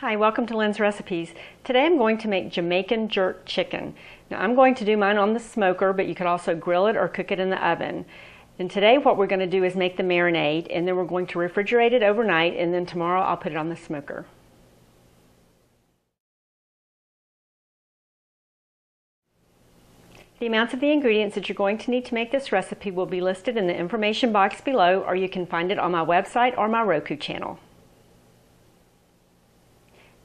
Hi, welcome to Lynn's Recipes. Today I'm going to make Jamaican jerk chicken. Now I'm going to do mine on the smoker, but you could also grill it or cook it in the oven. And today what we're going to do is make the marinade, and then we're going to refrigerate it overnight, and then tomorrow I'll put it on the smoker. The amounts of the ingredients that you're going to need to make this recipe will be listed in the information box below, or you can find it on my website or my Roku channel.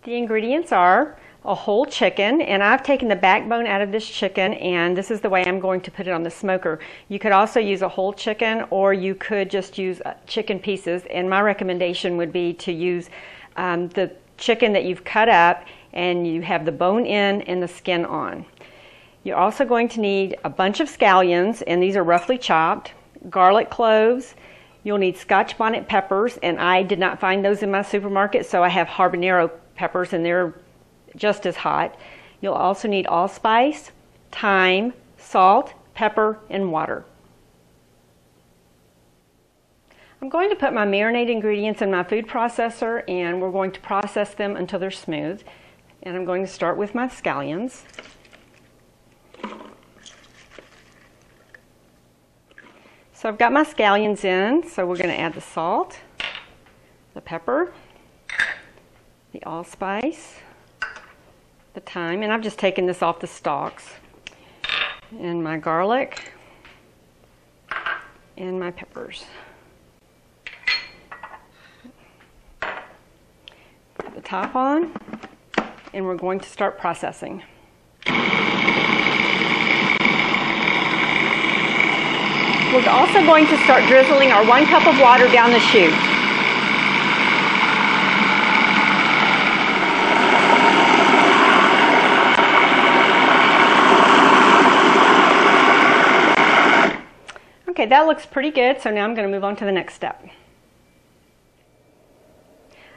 The ingredients are a whole chicken, and I've taken the backbone out of this chicken, and this is the way I'm going to put it on the smoker. You could also use a whole chicken, or you could just use chicken pieces, and my recommendation would be to use the chicken that you've cut up and you have the bone in and the skin on. You're also going to need a bunch of scallions, and these are roughly chopped, garlic cloves. You'll need Scotch bonnet peppers, and I did not find those in my supermarket, so I have habanero peppers, and they're just as hot. You'll also need allspice, thyme, salt, pepper, and water. I'm going to put my marinade ingredients in my food processor, and we're going to process them until they're smooth. And I'm going to start with my scallions. So I've got my scallions in, so we're going to add the salt, the pepper, the allspice, the thyme, and I've just taken this off the stalks, and my garlic, and my peppers. Put the top on, and we're going to start processing. We're also going to start drizzling our 1 cup of water down the chute. Okay, that looks pretty good, so now I'm going to move on to the next step.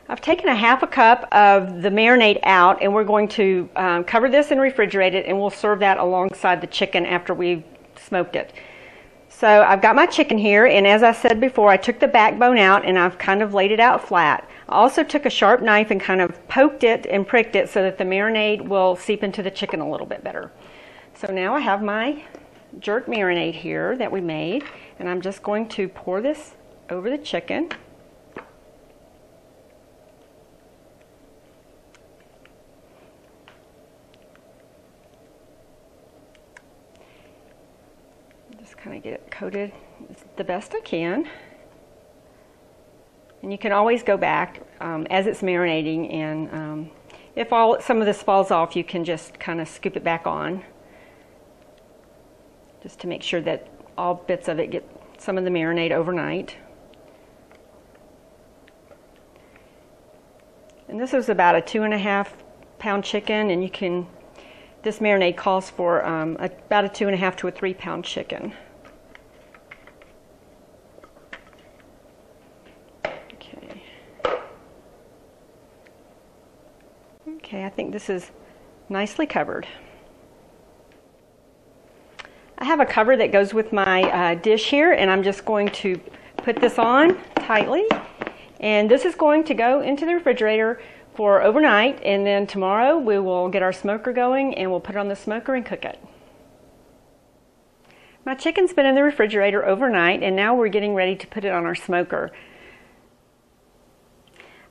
I've taken a half a cup of the marinade out, and we're going to cover this and refrigerate it, and we'll serve that alongside the chicken after we've smoked it. So I've got my chicken here, and as I said before, I took the backbone out and I've kind of laid it out flat. I also took a sharp knife and kind of poked it and pricked it so that the marinade will seep into the chicken a little bit better. So now I have my jerk marinade here that we made, and I'm just going to pour this over the chicken. Just kind of get it coated the best I can. And you can always go back as it's marinating, and if some of this falls off, you can just kind of scoop it back on, just to make sure that all bits of it get some of the marinade overnight. And this is about a 2.5 pound chicken, and this marinade calls for about a 2.5 to a 3 pound chicken. Okay, I think this is nicely covered. I have a cover that goes with my dish here, and I'm just going to put this on tightly, and this is going to go into the refrigerator for overnight, and then tomorrow we will get our smoker going and we'll put it on the smoker and cook it. My chicken's been in the refrigerator overnight, and now we're getting ready to put it on our smoker.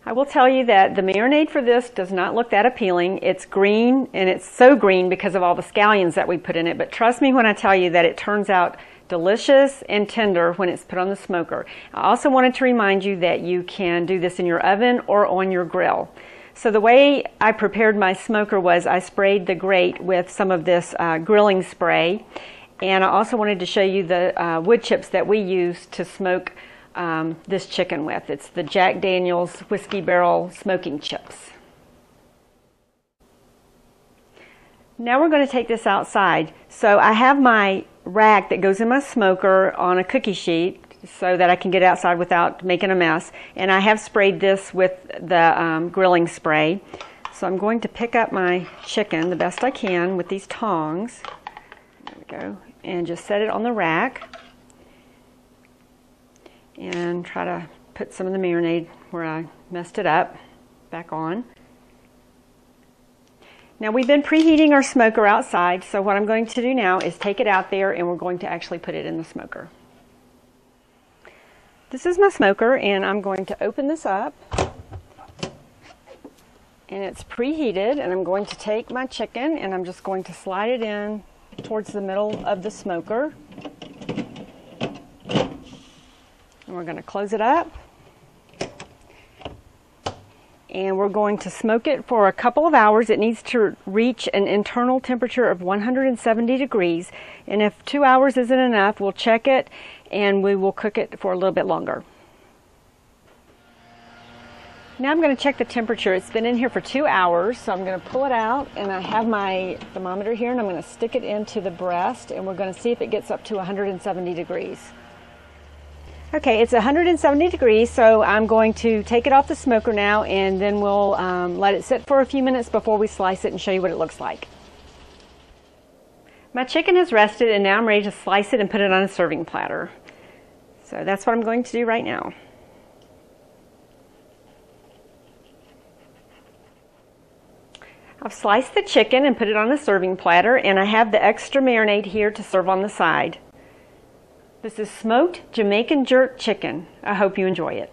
I will tell you that the marinade for this does not look that appealing. It's green, and it's so green because of all the scallions that we put in it, but trust me when I tell you that it turns out delicious and tender when it's put on the smoker. I also wanted to remind you that you can do this in your oven or on your grill. So the way I prepared my smoker was I sprayed the grate with some of this grilling spray, and I also wanted to show you the wood chips that we use to smoke this chicken with. It's the Jack Daniel's Whiskey Barrel smoking chips. Now we're going to take this outside. So I have my rack that goes in my smoker on a cookie sheet so that I can get outside without making a mess, and I have sprayed this with the grilling spray. So I'm going to pick up my chicken the best I can with these tongs. There we go. And just set it on the rack and try to put some of the marinade where I messed it up back on. Now we've been preheating our smoker outside, so what I'm going to do now is take it out there and we're going to actually put it in the smoker. This is my smoker and I'm going to open this up. And it's preheated, and I'm going to take my chicken and I'm just going to slide it in towards the middle of the smoker. And we're going to close it up. And we're going to smoke it for a couple of hours. It needs to reach an internal temperature of 170 degrees. And if 2 hours isn't enough, we'll check it and we will cook it for a little bit longer. Now I'm going to check the temperature. It's been in here for 2 hours, so I'm going to pull it out, and I have my thermometer here, and I'm going to stick it into the breast, and we're going to see if it gets up to 170 degrees. Okay, it's 170 degrees, so I'm going to take it off the smoker now, and then we'll let it sit for a few minutes before we slice it and show you what it looks like. My chicken has rested, and now I'm ready to slice it and put it on a serving platter. So that's what I'm going to do right now. I've sliced the chicken and put it on a serving platter, and I have the extra marinade here to serve on the side. This is Smoked Jamaican Jerk Chicken. I hope you enjoy it.